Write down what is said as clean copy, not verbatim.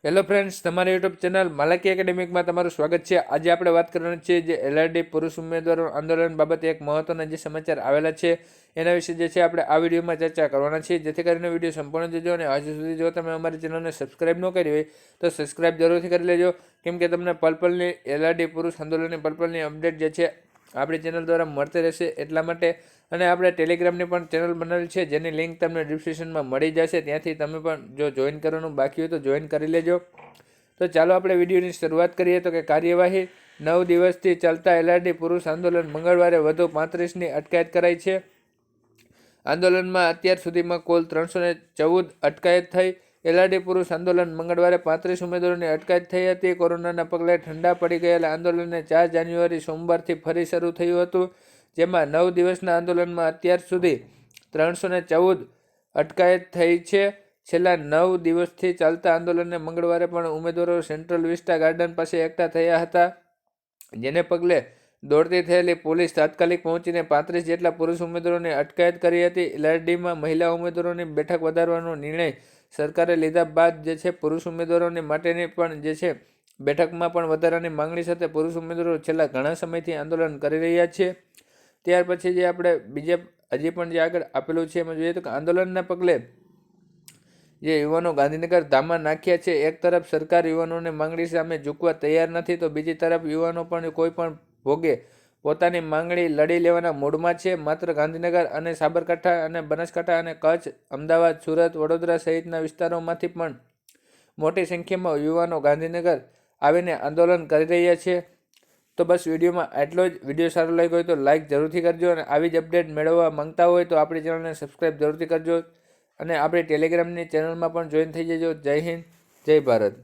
Hello friends, તમારી YouTube channel માલાકી એકેડેમિકમાં તમારું સ્વાગત છે। આજે આપણે વાત કરવાની છે જે એલઆરડી પુરુષ ઉમેદવારો આંદોલન બાબતે એક મહત્વના જે સમાચાર આવેલા છે એના વિશે જે છે આપણે આ વિડીયોમાં ચર્ચા કરવાના છીએ, જેથી કરીને વિડીયો સંપૂર્ણ જોજો। અને હજુ સુધી જો તમે અમારી ચેનલને સબસ્ક્રાઇબ ન કરી હોય તો સબસ્ક્રાઇબ જરૂરથી કરી લેજો, કેમ કે તમને પલપલની એલઆરડી પુરુષ આંદોલનની પલપલની અપડેટ જે છે આપણી ચેનલ દ્વારા મળતી રહેશે એટલા માટે। અને આપણે ટેલિગ્રામની પણ ચેનલ બનાવેલી છે, જેની લિંક તમને ડિસ્ક્રિપ્શનમાં મળી જશે, ત્યાંથી તમે પણ જો જોઈન કરવાનું બાકી હોય તો જોઈન કરી લેજો। તો ચાલો આપણે વિડીયોની શરૂઆત કરીએ। તો કે કાર્યવાહી 9 દિવસથી ચાલતા એલઆરડી પુરુષ આંદોલન મંગળવારે વધુ 35ની અટકાયત કરાઈ છે। આંદોલનમાં અત્યાર સુધીમાં કુલ 314 અટકાયત થઈ। એલઆરડી પુરુષ આંદોલન મંગળવારે 35 ઉમેદવારોની અટકાયત થઈ હતી। કોરોનાના પગલે ઠંડા પડી ગયેલા આંદોલનને 4 જાન્યુઆરી સોમવારથી ફરી શરૂ થયું હતું, જેમાં 9 દિવસના આંદોલનમાં અત્યાર સુધી 314 અટકાયત થઈ છે। છેલ્લા 9 દિવસથી ચાલતા આંદોલનને મંગળવારે પણ ઉમેદવારો સેન્ટ્રલ વિસ્ટા ગાર્ડન પાસે એકઠા થયા હતા, જેને પગલે દોડતી થયેલી પોલીસ તાત્કાલિક પહોંચીને 35 જેટલા પુરુષ ઉમેદવારોની અટકાયત કરી હતી। એલઆરડીમાં મહિલા ઉમેદવારોની બેઠક વધારવાનો નિર્ણય સરકારે લીધા બાદ જે છે પુરુષ ઉમેદવારોની માટેની પણ જે છે બેઠકમાં પણ વધારાની માંગણી સાથે પુરુષ ઉમેદવારો છેલ્લા ઘણા સમયથી આંદોલન કરી રહ્યા છે। ત્યાર પછી જે આપણે હજી પણ જે આગળ આપેલું છે એમાં જોઈએ તો કે આંદોલનના પગલે જે યુવાનો ગાંધીનગર ધામમાં નાખ્યા છે। એક તરફ સરકાર યુવાનોની માંગણી સામે ઝૂકવા તૈયાર નથી, તો બીજી તરફ યુવાનો પણ કોઈ પણ ભોગે પોતાની માંગણી લડી લેવાના મૂડમાં છે। માત્ર ગાંધીનગર અને સાબરકાંઠા અને બનાસકાંઠા અને કચ્છ, અમદાવાદ, સુરત, વડોદરા સહિતના વિસ્તારોમાંથી પણ મોટી સંખ્યામાં યુવાનો ગાંધીનગર આવીને આંદોલન કરી રહ્યા છે। તો બસ વિડીયોમાં આટલો જ। વિડીયો સારો લાગ્યો હોય તો લાઇક જરૂરથી કરજો, અને આવી જ અપડેટ મેળવવા માંગતા હોય તો આપણી ચેનલને સબસ્ક્રાઈબ જરૂરથી કરજો, અને આપણી ટેલિગ્રામની ચેનલમાં પણ જોઈન થઈ જજો। જય હિન્દ, જય ભારત।